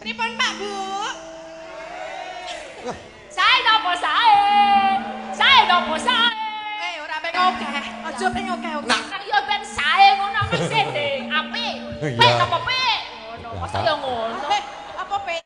Pripun Pak Bu? Sae napa sae? Sae napa sae? Ora ping akeh. Aja ping akeh. Nah, yo ben sae ngono kok sithik. Apik. Pek apa pek? Ngono. Masa yo ngono. Apa pek?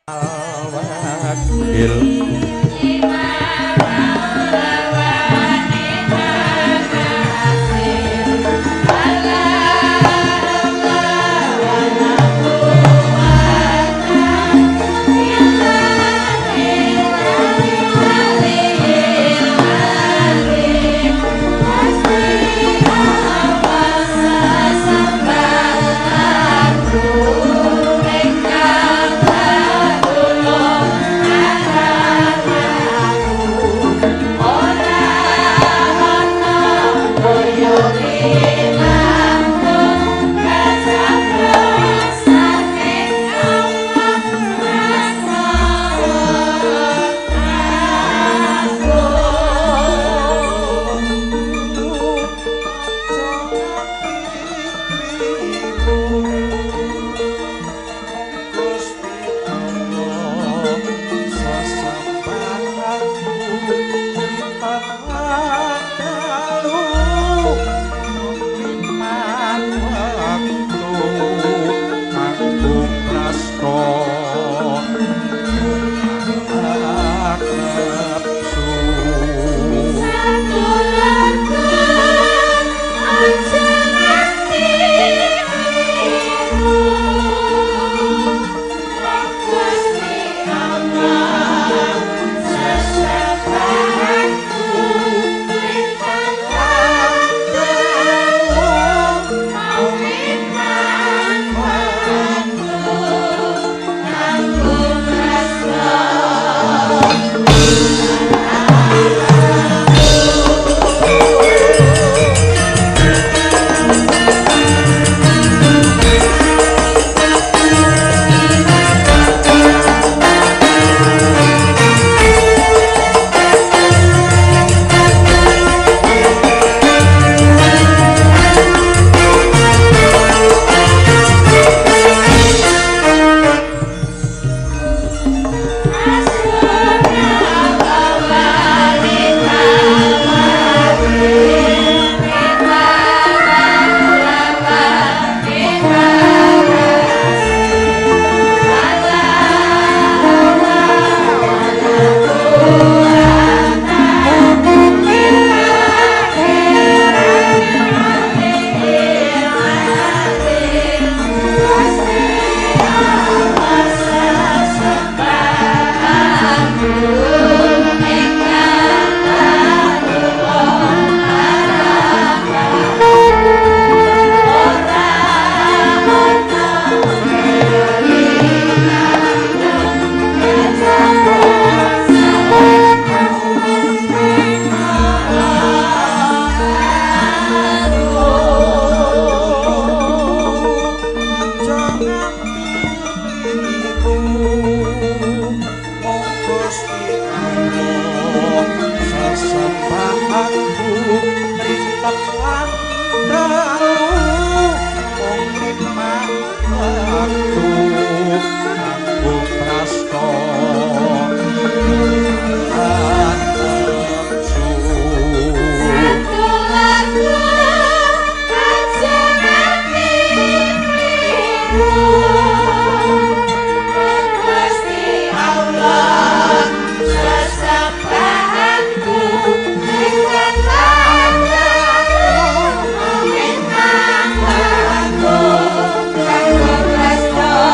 Let's go.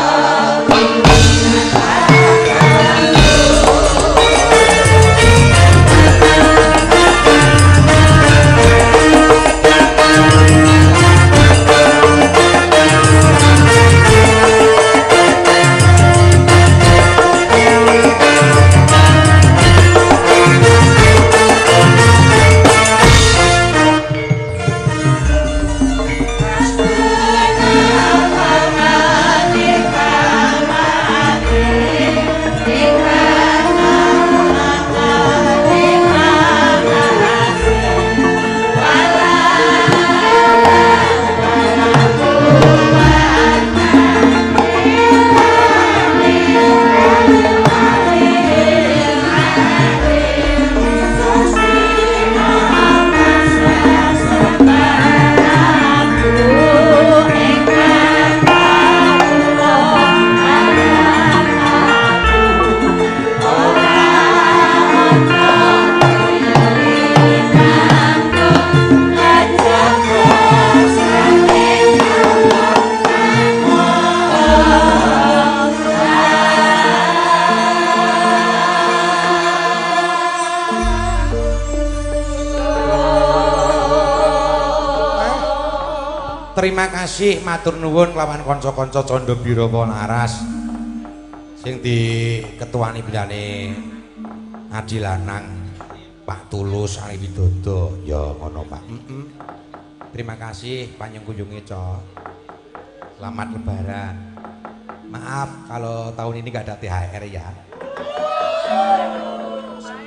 terima kasih matur nuwun kelawan kanca-kanca Candha Birama Laras sing diketuani bilane Adi Lanang Pak Tulus Ali Widodo ya ngono Pak. Terima kasih panyengkuyunge Cok. Selamat lebaran. Maaf kalau tahun ini gak ada THR ya.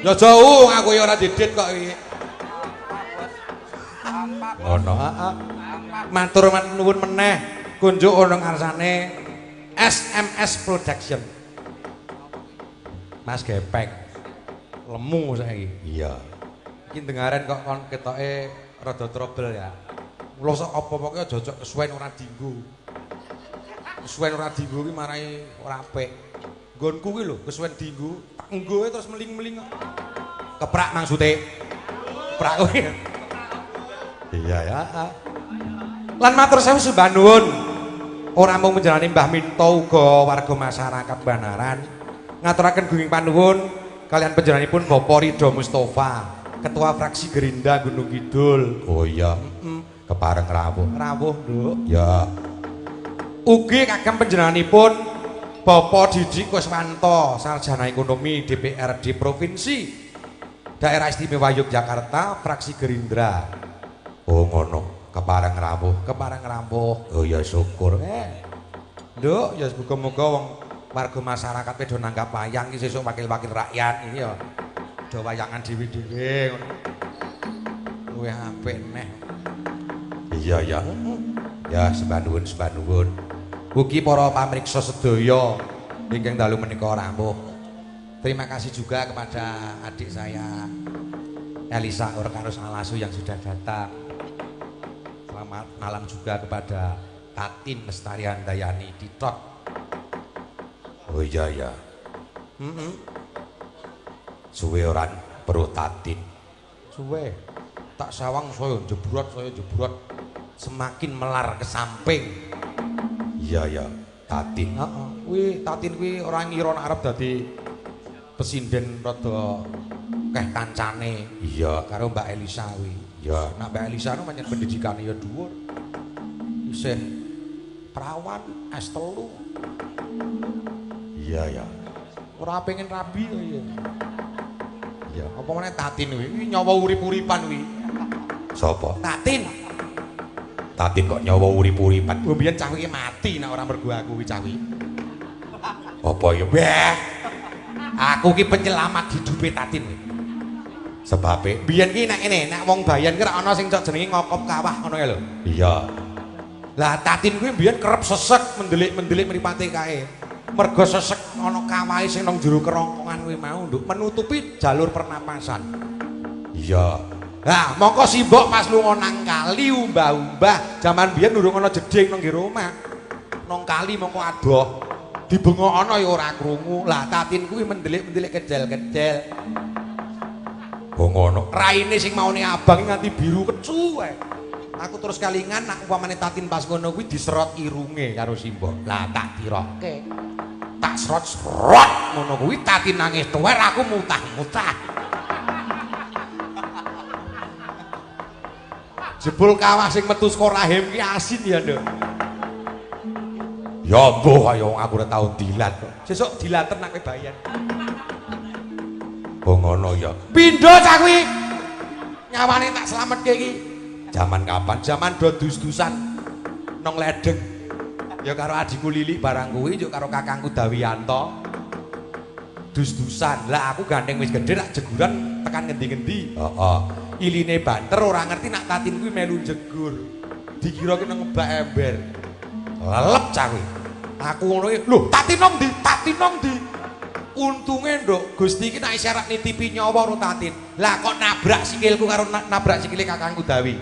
Ya jauh aku ya ora didit kok iki. Ngono, matur nuwun meneh kunjuk ana ngarsane SMS Production. Mas Gepeng. Lemu saiki. Iya. Iki dengaran kok kon ketoke rada trouble ya. Mula sok apa pokoke aja cocok kesuwen ora dinggo. Kesuwen ora dinggo ki marai ora apik. Nggonku ki lho kesuwen dinggo, tak nggoe terus meling-meling kok. Keprak maksude. Keprak kowe. Iya ya. Lan matur sewu sembah nuwun. Ora mung menjalani Mbah Minto uga warga masyarakat Banaran ngaturaken gunging panuwun kalian panjenenganipun Bapak Ridho Mustofa, Ketua Fraksi Gerindra Gunung Kidul. Oh iya, kepareng rawuh. Rawuh, Nduk. Ya. Ugi kagem panjenenganipun Bapak Didi Kuswanto, Sarjana Ekonomi DPRD Provinsi Daerah Istimewa Yogyakarta, Fraksi Gerindra. Oh ngono, kepareng rawuh, kepareng rawuh. Oh ya syukur. Nduk, ya muga-muga wong warga masyarakat pedo nanggap wayang iki sesuk wakil-wakil rakyat iki ya. Do wayangan dhewe-dhewe ngono. Luwih apik neh. Iya ya. Ya sembah nuwun. Ugi para pamriksa sedaya ingkang dalu menika rawuh. Terima kasih juga kepada adik saya Elisa Orkarus Alasu yang sudah datang. Selamat malam juga kepada Tatin Lestari Handayani Titot. Oh iya ya. Suwe orang perlu Tatin. Suwe. Tak sawang saya jebrot. Semakin melar ke samping. Iya ya, Tatin. Kuwi Tatin kuwi ora ngira nek arep dadi pesinden rada keh kancane. Iya, karo Mbak Elisa kuwi. Ya, nek Mbak Elisa nu pancen pendidikane ya dhuwur. Isih perawan S3. Iya ya. Ora pengen rabi to ya. Iya, apa meneh Tatin kuwi nyawa urip-uripan kuwi. Sapa? Tatin. Tatin kok nyawa urip-uripan. Mbiyen cah iki mati nek ora mergo aku kuwi cah kuwi. Apa ya, Mbah? Aku ki penyelamat hidupe Tatin kuwi. Sebabe biyen ki nek ngene, nek wong bayan ki ra ana sing cok jenenge ngokop kawah ngono ya lho. Iya. Lah Tatin kuwi biyen kerep sesek mendelik-mendelik mripate kae. Mergo sesek ana kawahe sing nang jero kerongkongan kuwi mau nduk menutupi jalur pernapasan. Iya. Lah mongko simbok pas lunga nang kali umbah-umbah, jaman biyen durung ana jeding nang nggih omah. Nang kali mongko adoh. Dibengokno ya ora krungu. Lah Tatin kuwi mendelik-mendelik kecil-kecil. Oh ngono. Raine sing maune abang nganti biru kecu ae. Aku terus kalingan nek umpamane Tatin pas ngono kuwi diserot irunge karo simbok. Lah tak tirokke. Tak serot-serot ngono kuwi Tatin nangis tuwer aku mutah-mutah. Jebul kawah sing metu saka rahim ki asin ya, Nduk. Ya mbuh kaya wong aku ora tau dilat kok. Sesuk dilaten nek bayan. Oh ngono ya. Pindho cah kuwi. Nyawane tak slametke iki. Zaman kapan? Zaman do dus-dusan nang ledeng. Ya karo adikku Lili barang kuwi yo karo kakangku Dawiyanto. Dus-dusan. Lah aku gandeng wis gedhe tak jeguran tekan ngendi-ngendi. Heeh. Iline banter ora ngerti nak Tatin kuwi melu jegur. Dikira ki nang ngebak ember. Lelep cah kuwi. Aku ngono iki, lho Tatin nang ndi? Tatin nang ndi? Untunge nduk Gusti iki nak isyarat nitipi nyawa karo Tatin. Lah kok nabrak sikilku karo nabrak sikile kakangku Dawi.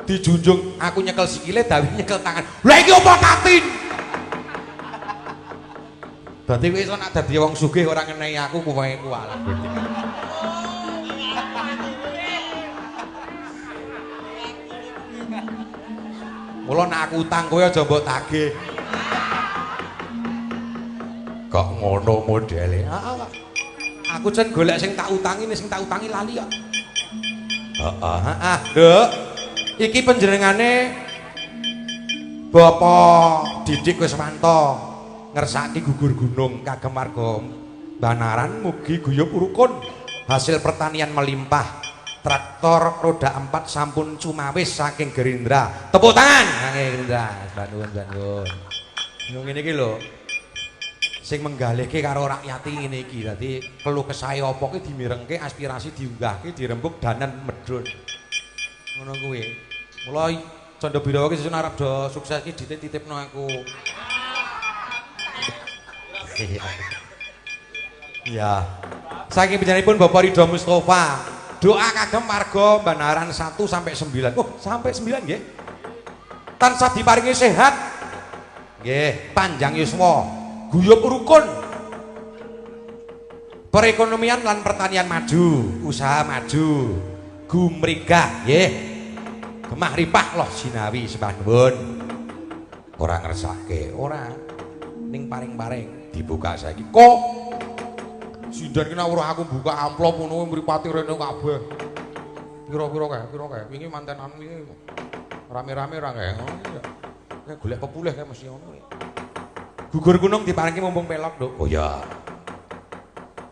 Dijunjung aku nyekel sikile, Dawi nyekel tangan. Lah iki apa Tatin? Dadi wis nek dadi wong sugih ora ngenehi aku kowe kuwalah. Mula nek aku utang kowe aja mbok tagih. Kok ngono modele? Aku jan golek sing tak utangi lali kok. Heeh, Nduk. Iki panjenengane Bapak Didik Wiswanto ngersaki gugur gunung kagem warga Banaran mugi guyub rukun hasil pertanian melimpah. Traktor roda 4 sampun cumawis saking Gerindra. Tepuk tangan saking Gerindra. Banun. Ngene iki lho. Sing menggalihke karo rakyat ngene iki. Dadi keluh kesah apa ki dimirengke, aspirasi diunggahke, dirembuk danan medhun. Ngono kuwi. Mula Candha Birawa ki sesuk arep do sukses ki dititipno aku. Ya. Saking panjenenganipun Bapak Ridho Mustofa, doa kagem warga Banaran 1 sampai 9. Oh, sampai 9 nggih. Tansah diparingi sehat. Nggih, panjang yuswa, guyub rukun. Perekonomian lan pertanian maju, usaha maju, gumrigah nggih. Gemah ripah loh sinawi sembah nuwun. Ora ngersake, ora. Ning paring-paring dibuka saiki. Kok sindan kena ora aku buka amplop ngono mripate rene kabeh. Pira-pira kae. Wingi mantenan wingi rame-rame ora kae. Nek golek pepulih kae mesti ngono. Gugur gunung diparingke mumpung pelok, Nduk. Oh ya.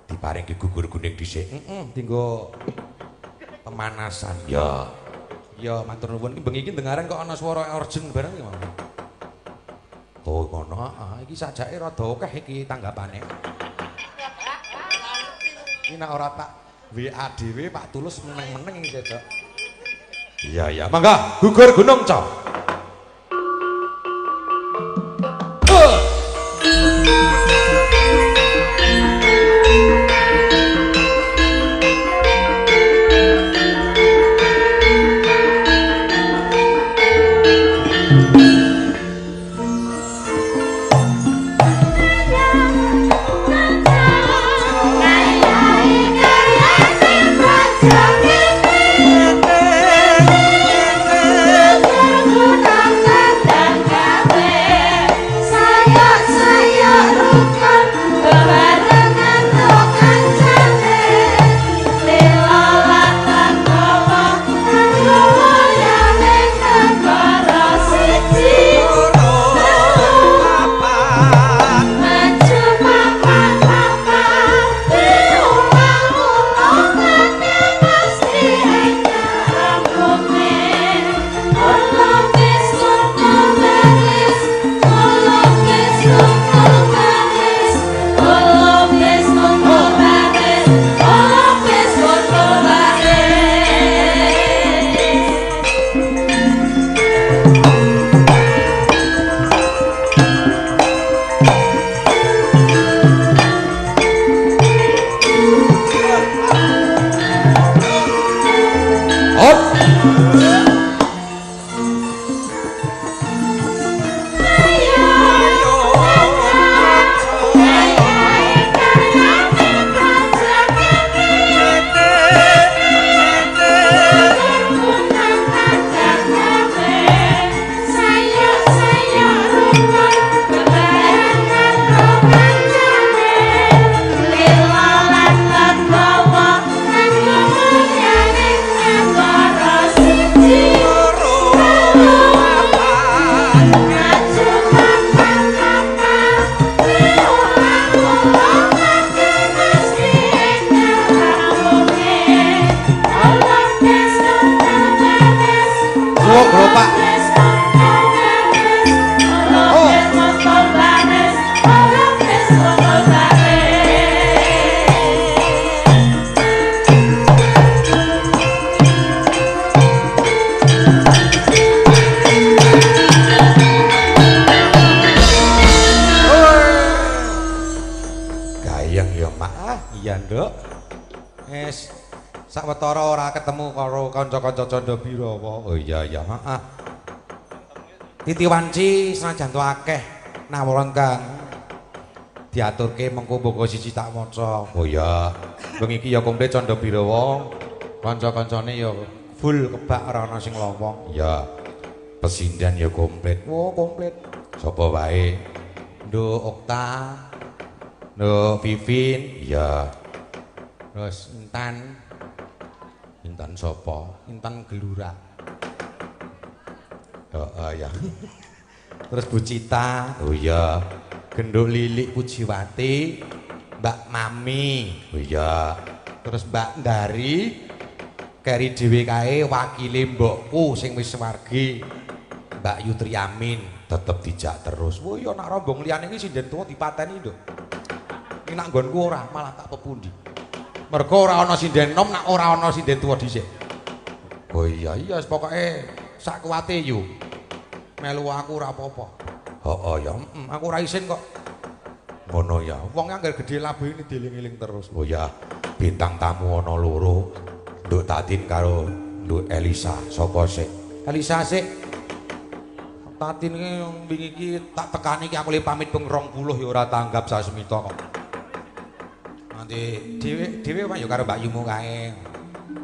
Diparingke gugur gunung dhisik. Tinggo pemanasan. Ya. Ya matur nuwun iki bengi iki dengaran kok ana swara orjen bareng iki mau. Oh ngono, iki sajake rada akeh iki tanggapane. Iki nek ora tak WA dhewe Pak Tulus meneng-meneng iki cocok. Iya, mangga gugur gunung, Cok. Sawetara ora ketemu karo kanca-kanca Candha Birawa. Oh iya, heeh. Titi Wanci senajan to akeh nawon Kang. Diaturke mengko mboko siji tak maca. Oh iya. Bengi iki ya komplit Candha Birawa. Kanca-kancane ya full kebak ora ana sing lowong. Ya. Pesindan ya komplit. Oh, komplit. Sapa wae? Nduk Okta. Nduk Vivin, iya. Terus Intan sapa? Intan Gelura. Heeh ya. Terus Bu Cita, oh iya. Genduk Lilik Pujiwati, Mbak Mami, oh iya. Terus Mbak Ndari, keri dhewe kae wakile mbokku sing wis wargi. Mbak Yutri Amin tetep dijak terus. Oh iya nak rombong liyane iki sinden tuwa dipateni nduk. Iki nak nggonku ora malah tak pepundi. Mergo ora ana sinden nom nak ora ana sinden tuwa dhisik. Oh iya pokoke sak kuwate yu. Melu aku ora apa-apa. Heeh ya, aku ora isin kok. Ngono ya. Wong anggar gedhe labuh ini dieling-eling terus. Oh ya, bintang tamu ana loro. Nduk Tatin karo Nduk Elisa. Sapa sik? Elisa sik. Tatin ki wingi iki tak tekani ki aku le pamit ping 20 ya ora tanggap sasmita kok. Nanti dhewe wae ya karo Mbak Yumu kae.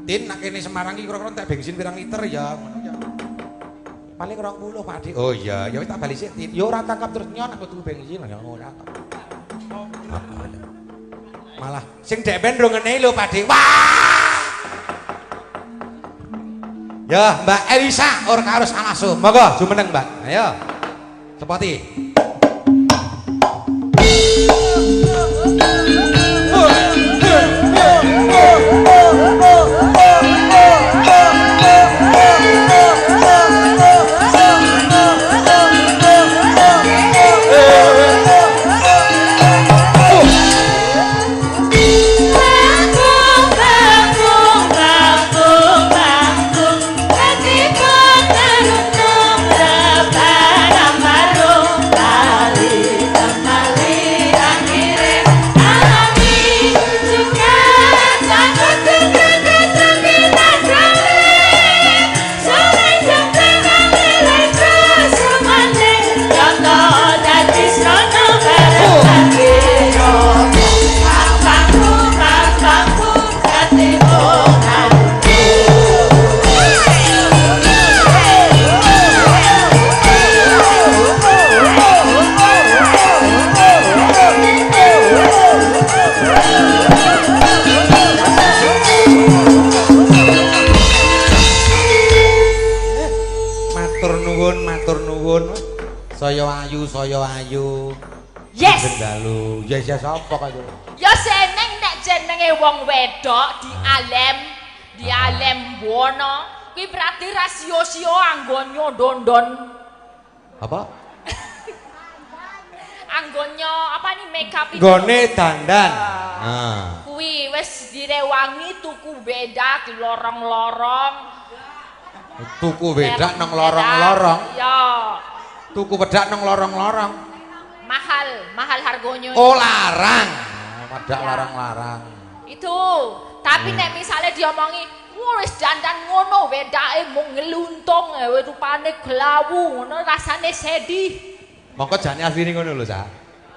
Tin nak kene Semarang iki kira-kira entek bensin pirang liter ya ngono ya. Paling 20 Pak Dik. Oh iya, ya wis tak bali sik Tin. Ya ora tangkap terus nyon aku tuku bensin ya ora. Malah sing dek ben rungene lho Pak Dik. Wah! Ya, Mbak Elisa ora karo salasu. Monggo jumeneng, Mbak. Ayo. Sepati. Saya ayu. Yes. Bendalu. Yes sapa kok itu? Ya seneng nek jenenge wong wedok di alem bono. Kuwi berarti rasio-sio anggonyo dondon. Apa? Anggonyo apa nih makeup itu? Gone dandan. Kuwi wis direwangi tuku beda di lorong-lorong. Tuku beda nang lorong-lorong. Ya. Tuku bedak nang lorong-lorong. Mahal harganya. Oh larang. Bedak Ya. larang-larang. Itu. Tapi nek misalnya diomongi, wis dandan ngono wedake mung ngeluntung rupane glawu ngono rasane sedih. Mongko jane asline ngono lho, Sa.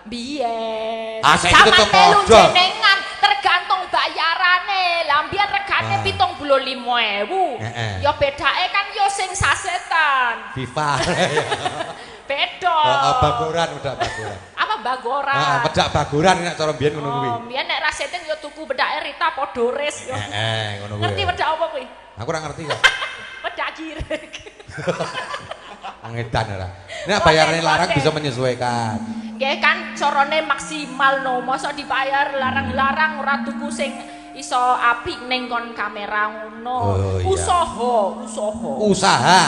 Biyen. Ah, saiki tetep melu padha. jenengan tergantung bayarane. Lah mbiyen regane 75.000. Ya bedake kan yo sing sasetan. FIFA. Beda. Heeh, bagoran udah bagoran. Apa bagoran? Heeh, bedak bagoran nek cara mbiyen ngono kuwi. Mbiyen nek raseten yo tuku bedake Rita Podores yo. Ngono kuwi. Ngerti bedak apa kuwi? Aku ora ngerti kok. Bedak jirek. Ngedan ora. Nek bayarane larang bisa menyesuaikan. Nggih kan carane maksimal no, mosok dibayar larang-larang ora tuku sing iso apik ning kon kamera ngono. Oh, iya. Usaha.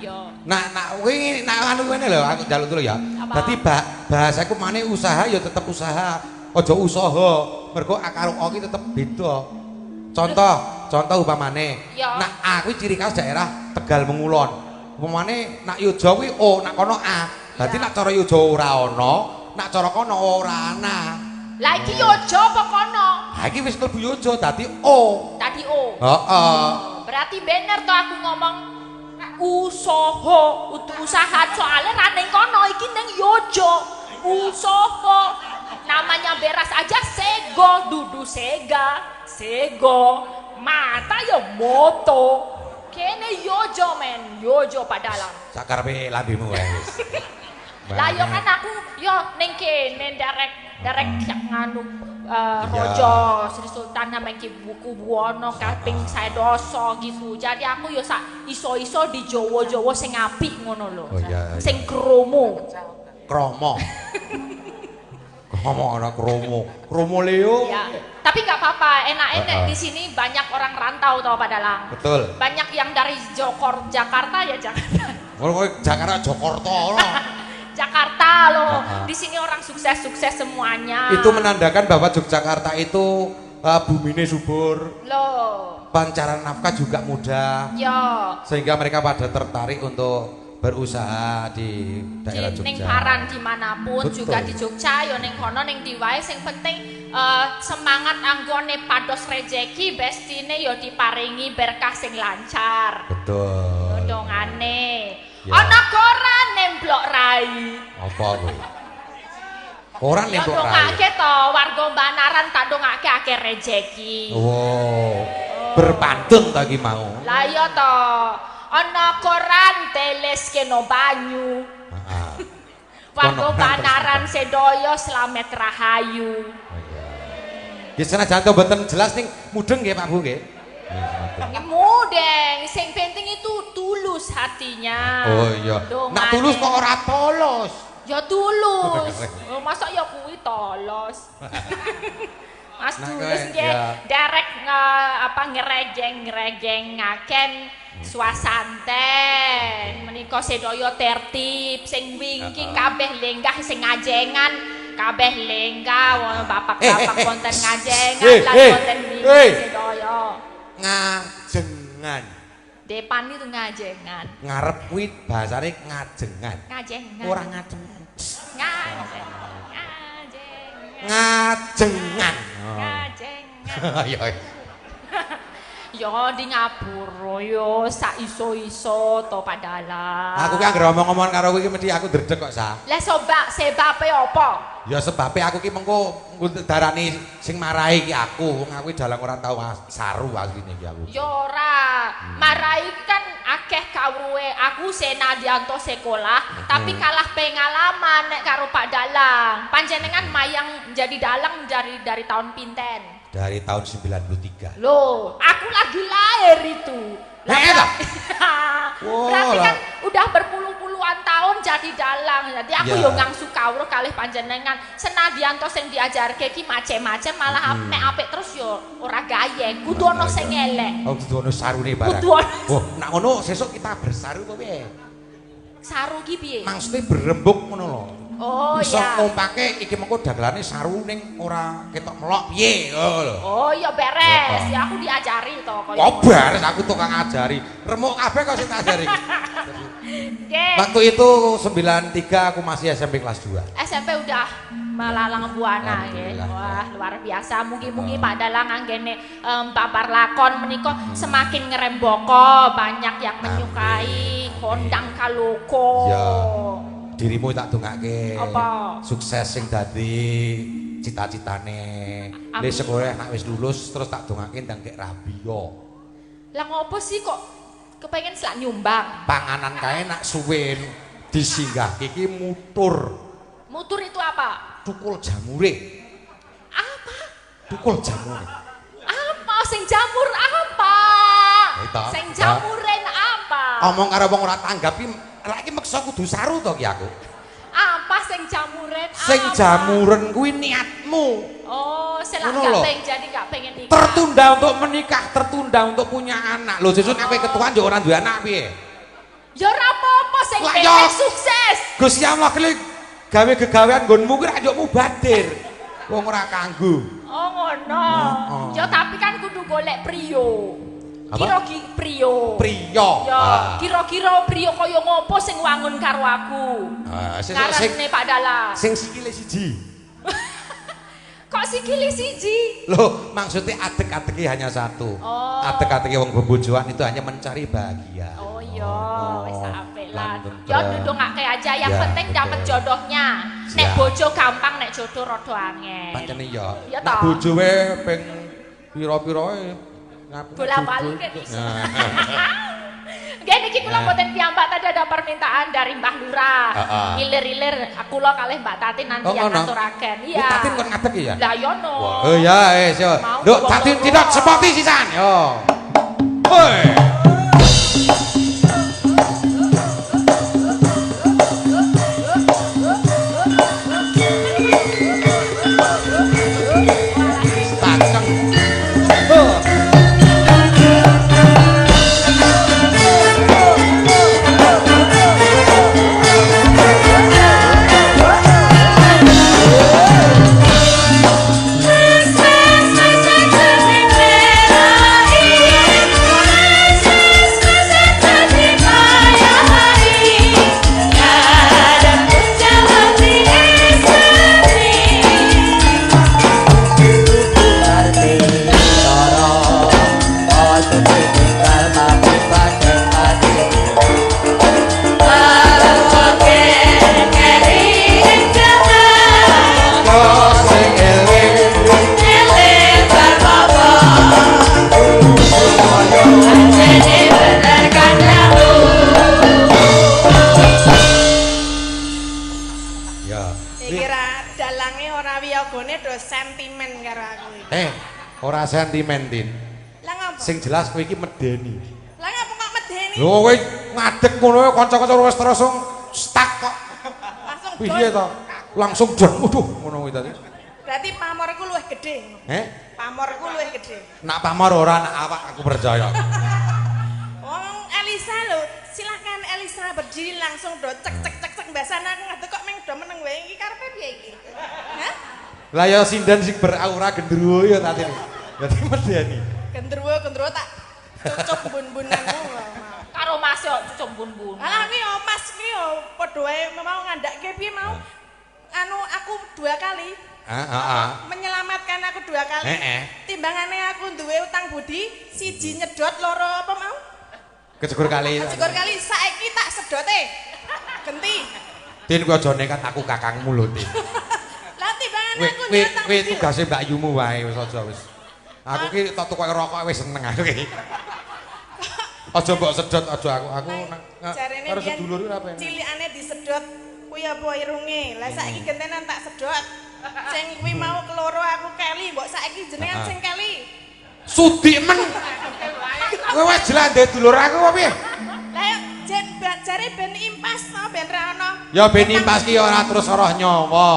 Ya. Nak kuwi nak anu kene lho aku njaluk dulu ya. Dadi bahasaku maneh usaha ya tetep usaha. Aja usaha. Mergo karo o ki tetep beda. Contoh upamane. Ya. Nak A kuwi ciri khas daerah Tegal Mengulon. Upamane nak Yojo kuwi O, nak kono A. Dadi nak cara Yojo ora ana, nak cara kono ora ana. Lah iki Yojo apa kono? Ha iki wis klebu Yojo dadi O. Tadi O. Heeh. Berarti bener to aku ngomong usaha soalnya ra ning kono iki ning Yojo. Usaha. Namanya beras aja sego, dudu sego, mata ya moto. Kene Yojo men, Yojo padalang. Sakarepe lambemu wae wis. Lah yo kan aku yo ning kene derek nganu Rojo Sri Sultan Hamengkubuwono Buwono kaping 12 gitu. Jadi aku yo sak iso-iso di Jawa-Jawa sing apik ngono lho. Oh, iya, iya. Sing kromo. Kromo. Kromo ana kromo. Kromo Leo. Ya. Tapi nggak apa-apa, enak-enak Uh-uh. di sini banyak orang rantau toh Padalang. Betul. Banyak yang dari Jakarta ya Jakarta. Kalau Jakarta Jakarta loh. Jakarta loh. Uh-uh. Di sini orang sukses-sukses semuanya. Itu menandakan bahwa Yogyakarta itu bumine subur. Loh. Pancaran nafkah juga mudah. Ya. Sehingga mereka pada tertarik untuk berusaha di daerah Di ning Jogja. Paran dimanapun Betul. juga di Jogja yo ning kono ning diwae sing penting semangat anggone pados rejeki bestine yo diparingi berkah sing lancar. Betul. Dongane. Ya. Ana koran nemblok rai. Apa kuwi? Orang Ya nembok rai. dongake to warga Banaran tak dongake akeh rejeki. Wow. Berpantun ta ki mau. Lah iya to. Ana koran teles keno banyu. Heeh. Warga Kono Banaran sedoyo slamet rahayu. Ya senajan to mboten jelas ning mudeng nggih Pak Bu nggih. Mudeng, sing penting itu tulus hatinya. Oh iya. Dongane. Nak tulus kok ora polos. Ya tulus. Oh, masa ya kuwi tolos. Mas Nah, tulus kayak, nggih ya. derek ngerejeng-ngaken suasanten. Menika sedaya tertib sing wingking kabeh lenggah sing ngajengan kabeh lenggah wong bapak-bapak konten ngajengan lan konten wingking sedaya. Ngajengan. Depan itu ngajengan. Ngarep kuwi bahasane ngajengan. Ngajengan. Ora ngajengan. Ngajengan. Ngajengan. Ngajengan. Ayo. Yo di ngapura yo sak iso-iso to Padalang. Aku ki anggere omong-omong karo kowe iki mesti aku dredeg kok sa. Lah sebabe apa? Ya sebabe aku ki mengko darani sing marahi ki aku. Wong aku dalang ora tau saru asline ki aku. Yo ora. Marai kan akeh kawruhe. Aku senadianto sekolah tapi kalah pengalaman nek karo Pak Dalang. Panjenengan mayang jadi dalang dari tahun pinten? Dari tahun 93. Loh, aku lagi lahir itu. Berarti kan udah berpuluh-puluhan tahun jadi dalang. Jadi aku yo ngangsu kawruh kalih panjenengan. Senadianto sing diajarke ki macem-macem malah nek apik terus yo ora gayeng. Kudu ana sing elek. Oh, kudu ana sarune barang. Kudu ana. Oh, nak ngono sesuk kita bersaru apa piye? Saru ki piye? Maksudnya berembuk ngono lho. Oh iso iya. ngompake iki mengko dagelane saru ning ora ketok melok piye lho. Oh iya beres. Ya aku diajari to koyo. Oh beres aku tukang ngajari. Remuk kabeh kok sing tak ajari. Oke. Waktu itu 93 aku masih SMP kelas 2. SMP udah melalang buana ya. Wah, luar biasa. Mugi-mugi Pak Dalang anggene babar lakon menika semakin ngeremboko, banyak yang menyukai, kondang kaloko. Ya. Dirimu tak dongake. Apa? Sukses sing dadi cita-citane. Nek sekolah nek wis lulus terus tak dongake ndang kek rabi yo. Lah ngopo sih kok kepengen selak nyumbang? Panganan kae nak suwen disinggahke iki mutur. Mutur itu apa? Tukul jamure. Apa? Tukul jamure. Apa sing jamur apa? Eta. Sing jamuren apa? Omong karo wong ora tanggap ki lek iki meksa kudu saru to ki aku. Apa sing jamuren? Sing apa? jamuren kuwi niatmu. Oh, selak Ngono gak lho. pengen jadi gak pengen nikah. Tertunda untuk menikah, tertunda untuk punya anak. Lho sesuk nek kowe ketuaan yo ora duwe anak piye? Ya ora apa-apa sing Lah, penting ya. sukses. Gusti Allah klik gawe gegawean nggonmu kuwi ra njok mubadir. Wong ora kanggo. Oh ngono. Oh. Ya tapi kan kudu golek priyo. Apa? Priyo. Priya. Ya, kira-kira priyo kaya ngopo sing wangun karo aku? Sing Karene Pak Dalang. sing sikile siji. Kok sikile siji? Loh, maksudnya adek-adeki hanya satu. Oh. Adek-adeki wong bebojoan itu hanya mencari bahagia. Oh iya, wis apik lah. Lan Ya tentrem. ndongake aja yang Ya, penting dapat betul. jodohnya. Nek Siap. bojo gampang, nek jodoh rada angel. Pancene ya. Ya Nek toh. bojo wae ping pira-pira Bola-balik kan bisa. Nggih niki kula mboten piyambak tadi ada permintaan dari Mbah Lurah. Ilir-ilir kula kalih Mbak Tatin nanti yang ngaturaken. Iya. Tatin kon ngadeg ya? Lah yo no. Oh ya wis yo. Nduk Tatin tidak sepoti sisan yo. Woi. Ora sentimen, Tin. Lah ngapa? Sing jelas kowe iki medeni. Lah ngapa kok medeni? Lho kowe ngadeg ngono kanca-kanca wis langsung stuck kok. Langsung piye to? Langsung jon. Waduh, ngono kuwi tadi. Berarti pamorku luwih gedhe. Pamorku luwih gedhe. Nak pamor ora nak awak aku percaya. Wong Elisa lho, silakan Elisa berdiri langsung do cek mbasane aku ngadeg kok meng do meneng wae iki karepe piye iki? Hah? Lah ya sinden sing beraura gendruwo ya tadi. Dadi medeni. Gendruwo tak cucuk bun-bunanmu karo Mas yo cucuk bun-bun. Alah iki yo Mas iki yo padha wae mau ngandake piye mau. Anu aku 2 kali. Menyelamatkan aku 2 kali. Timbangane aku duwe utang budi, siji nyedot, loro apa mau? Kejegur kali. Kejegur kali saiki tak sedote. Genti. Tin kowe aja nekat aku kakangmu lho, Tin. Lah timbangane aku nyetang kowe tugase Mbak Yumu wae wis aja wis. Aku ki tok tukoke rokok wis seneng aku ki. Aja mbok sedot aja aku karo sedulur ora apa. Cilikane disedot kuwi apa irunge. Lah saiki gentenan tak sedot. Sing kuwi mau keloro aku keli, mbok saiki jenengan sing keli. Sudik men. Kowe wis jelas ndek dulur aku apa piye? Lah jen jare ben impas to ben ra ono. Ya ben impas ki ora terus roh nyawa.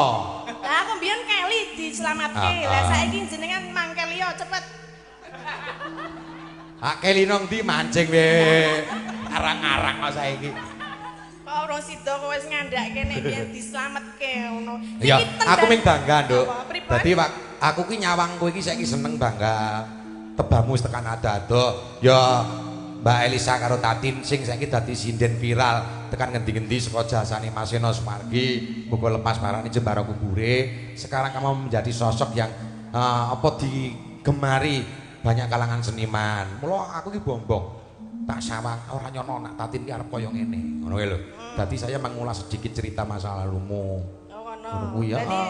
Lah aku mbiyen keli diselamatke. Lah saiki jenengan mangkeli yo cepet. Hak keli nang ndi mancing wae. Arang-arang kok saiki. Kok ora sida kok wis ngandhake nek biyen dislametke ngono. Ya, aku ming bangga, Nduk. Dadi aku ki nyawang kowe iki saiki seneng bangga. Tebamu wis tekan ado-ado. Ya Mbak Elisa karo Tatin sing saiki dadi sinden viral tekan ngendi-ngendi saka jasane Mas Eno Sumargi, muga lepas marani jembara kubure. Sekarang kamu menjadi sosok yang digemari banyak kalangan seniman. Mula aku ki bombong. Tak sawang ora nyono nak Tatin ki arep kaya ngene. Ngono lho. Dadi saya mengulas sedikit cerita masa lalumu. Oh ngono. Ngono kuwi ya. Dadi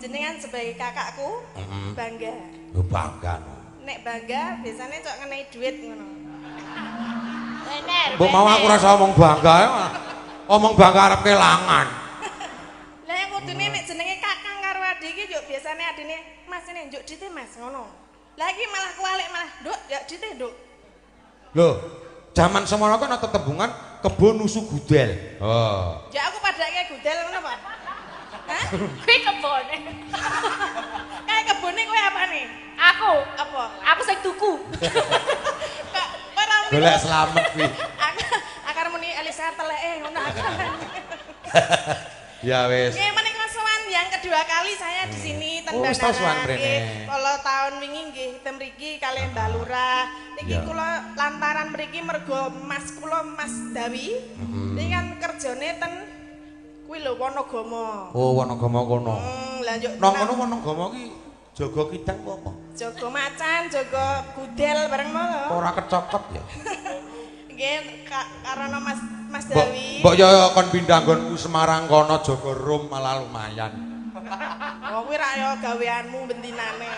jenengan sebagai kakakku bangga. Yo bangga. Nek bangga biasanya cok ngenai duit ngono. Bener. Mbok mau aku rasa omong bangga ya. Omong bangga arep kelangan. Lah yang kudune nek jenenge kakang karo adik iki yo biasane adine Mas ini njuk dite Mas ngono. Lah iki malah kualik malah, Nduk, ya dite, Nduk. Lho, zaman semono kan ana tetembungan kebon nusu gudel. Oh. Ya aku padake gudel ngono, Pak. Hah? Kuwi kebone. Kayak kebone kowe apane? Aku. Apa? Aku sing tuku. Kok ora muni. Golek slamet kuwi. Akar muni Elisa teleke ngono akar. Ya wis. Nggih menika sowan yang kedua kali saya di sini wis tau sowan mrene. Kalau tahun wingi nggih ten mriki kalih Mbah Lurah. Niki kula lantaran mriki mergo Mas kula Mas Dawi. Niki kan kerjane ten kuwi lho Wonogama. Oh, Wonogama kono. Lah yo nang kono Wonogama ki jaga kidang apa? Jaga macan, jaga gudel bareng ngono. Ora kecokot ya. Nggih karena Mas Dawi. Mbok yo kon pindah nggonku Semarang kono jaga rum malah lumayan. Oh kuwi rak yo gaweanmu bentinane.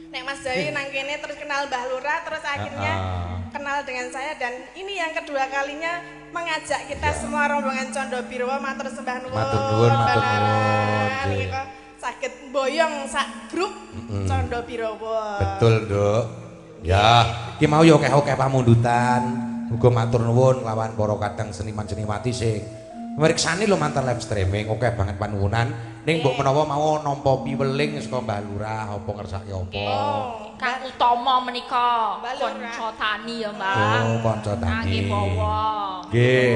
Nek Mas Dawi nang kene terus kenal Mbah Lurah terus akhirnya kenal dengan saya dan ini yang kedua kalinya mengajak kita semua rombongan Condo Birwa matur sembah nuwun. Matur nuwun. Saged boyong sak grup Condo Birwa. Betul, Nduk. Ya, iki mau yo akeh-akeh pamundutan. Muga matur nuwun lawan para kadang seniman-seniwati sing mriksani lho mantan live streaming, akeh banget panuwunan. Ning mbok menawa mau nampa piweling saka Mbah Lurah apa ngersake apa. Kang utama menika kanca tani ya, Mbak. Oh, kanca tani. Nggih, bawa. Nggih.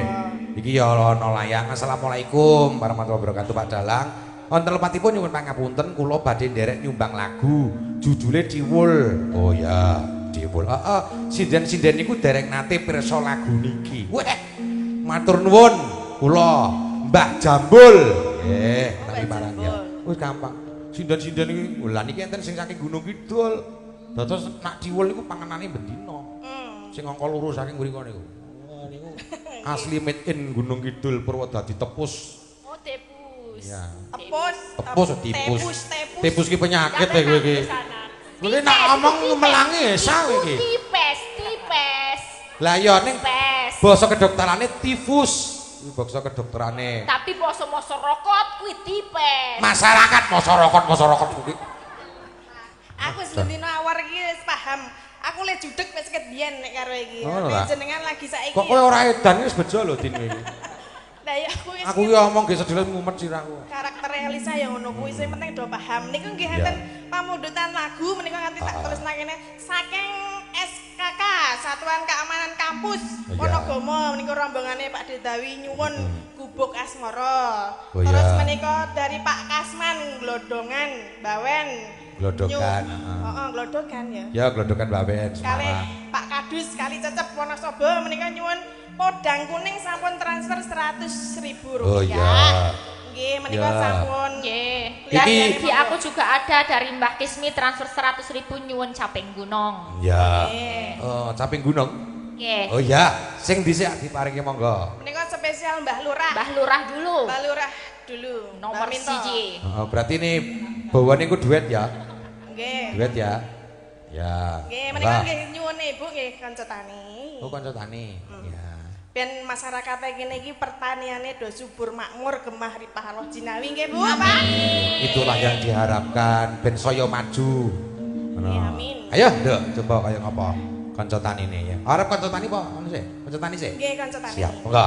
Iki ya ana layang. Assalamualaikum warahmatullahi wabarakatuh Pak Dalang. Wonten lepatipun nyuwun pangapunten kula badhe nderek nyumbang lagu judule Diwul. Oh ya, Diwul. Heeh, sinden-sinden niku derek nate pirsa lagu niki. Weh. Matur nuwun kula Mbah Jambul. Nggih, menawi marang ya. Wis gampang. Sinden-sinden iki lha niki enten sing saking Gunung Kidul. Dados nak Diwul niku panganane bendina. Sing angka loro saking mriku niku. Oh niku asli made in Gunung Kidul Purwodadi Tepus. Oh, tepus. Ya. Tepus. Tipus ki penyakit ya kowe iki. Kowe nek ngomong melangi esa kowe iki. Tipes. Lah ya ning basa kedokterane tifus. Kuwi basa kedokterane. Tapi basa masyarakat kuwi tipes. Masyarakat kuwi. Aku selendino awar iki wis paham. Aku le judeg wis ket biyen nek karo iki. Jenengan lagi saiki. Kok kowe ora edan wis bejo lho din iki. Lah ya aku wis. Aku ki omong ge sedhela ngumet sirahku. Karakter Elisa ya ngono kuwi sing penting do paham. Niku nggih enten pamundutan lagu menika nganti tak tulisna kene saking SKK Satuan Keamanan Kampus Wonogomo menika rombongane Pak Dedawi nyuwun gubuk asmara. Terus menika dari Pak Kasman Glodongan Bawen. Glodokan. Heeh, Glodokan ya. Ya, Glodokan Bawen Kali Pak Kadus kali Cecep Wonosobo menika nyuwun podang kuning sampun transfer 100.000 rupiah. Oh iya. Nggih, menika sampun. Nggih. Iki aku juga ada dari Mbah Kismi transfer 100.000 nyuwun Caping Gunung. Ya. Oh, Caping Gunung. Nggih. Oh iya, sing dhisik diparingi monggo. Menika spesial Mbah Lurah. Mbah Lurah dulu. Mbah Lurah dulu. Nomor 1. Oh, berarti ini bawane ku duet ya? Nggih. Duet ya. Ya. Nggih, menika nggih nyuwun Ibu nggih kanca tani. Oh, kanca tani. Ya. Ben masyarakat kene iki pertaniane do subur makmur gemah ripah Allah jinawi nggih Bu. Itulah yang diharapkan ben saya maju. Ngono. Amin. Ayo, Nduk, coba kaya ngapa? Kanca tani ne ya. Arep kanca tani apa? Ngono sih. Kanca tani sih. Nggih, kanca tani. Siap. Monggo.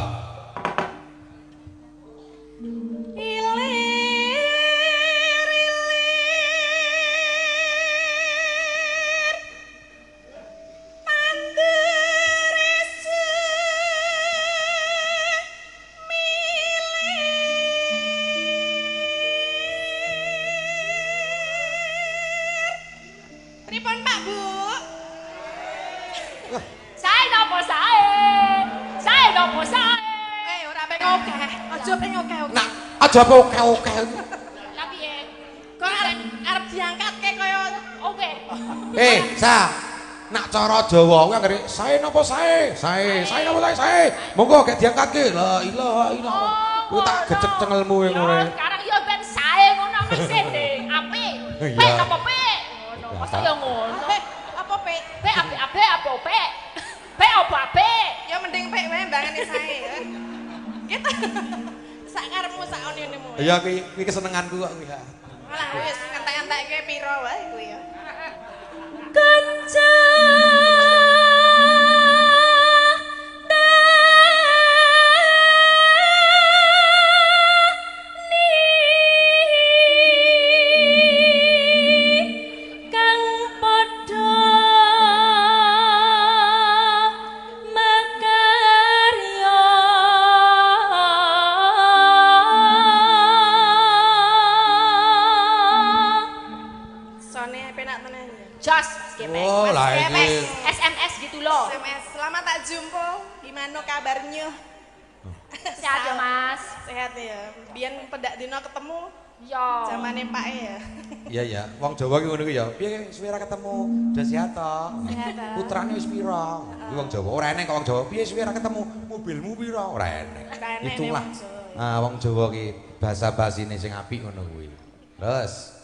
Pripun Pak Bu? Sae napa sae? Sae napa sae? Ora pek akeh. Aja pek akeh. Nah, aja apa oke-oke. Lah piye? Kok arep diangkatke kaya Oke. Sa. Nak cara Jawa kuwi anggere sae napa sae? Sae napa sae? Monggo gek diangkatke. La ilaha illallah. Kuwi tak gecek cengelmu ngono. Sekarang yo ben sae ngono mesih deh. Apik. Pek napa pek? Ngono. Masa yo ngono. apa pek? Pek apik apa pek? Pek apa apik? Ya mending pek wae mbangane sae. Gitu. Sak karepmu sak onene-mu. Ya kuwi kesenenganku kok kuwi ya. Malah wis ngentek-entekke pira wae kuwi ya. Kanca Oh, lah iki. SMS gitu loh. SMS. Selamat tak jumpa. Gimana kabarnya? Sehat ya, Mas. Sehat ya. Biyen pedak dino ketemu. Ya. Zamane Pak ya. Iya ya, wong Jawa ki ngono ku ya. Piye suwira ketemu? Udah sehat to? Sehat. Putrane wis pira? Kuwi wong Jawa. Ora enek kok wong Jawa. Piye suwira ketemu? Mobilmu pira? Ora enek. Itulah. Wong Jawa ki basa-basine sing apik ngono kuwi. Terus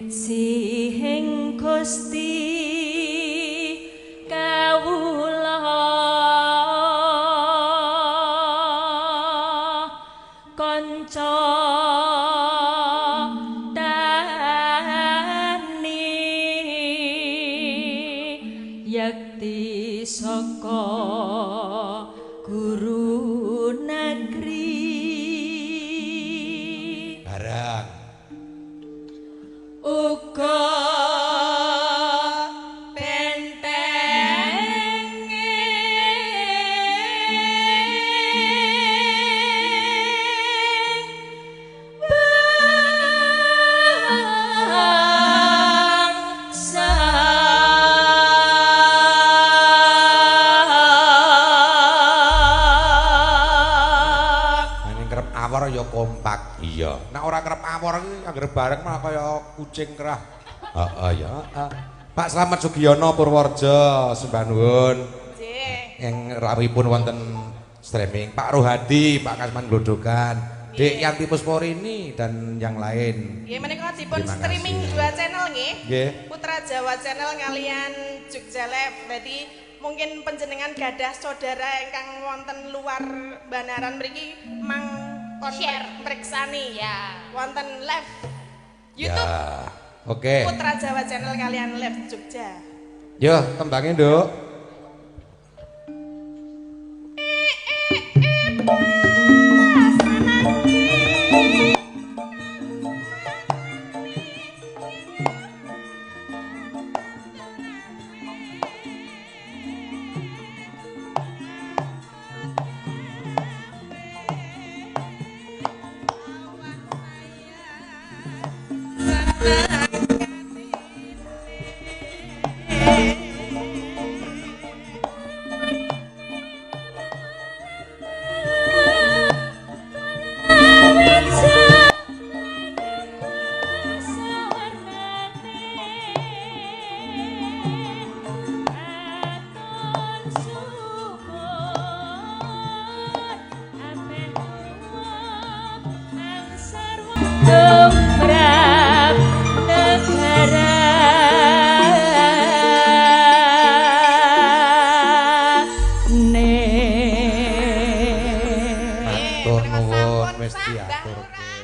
sing Gusti kawula kanca tani yakti saka guru negeri barang uga ya kompak. Iya. Nek ora kerep awor iki anggere bareng malah kaya kucing kerah. Heeh ya. Pak Slamet Sugiyono Purworejo sembah nuwun. Nggih. Ing rawuhipun wonten streaming Pak Rohadi, Pak Kasman Glodokan, Dek Yanti Pusporini dan yang lain. Nggih menika dipun streaming 2 channel nggih. Nggih. Putra Jawa Channel kalian Jogja Live. Jadi mungkin panjenengan gadah saudara ingkang wonten luar Banaran mriki mang share mriksani ya wonten live YouTube ya, oke. Putra Jawa Channel kalian live Jogja. Yo tembangin Nduk. Wis diaturke.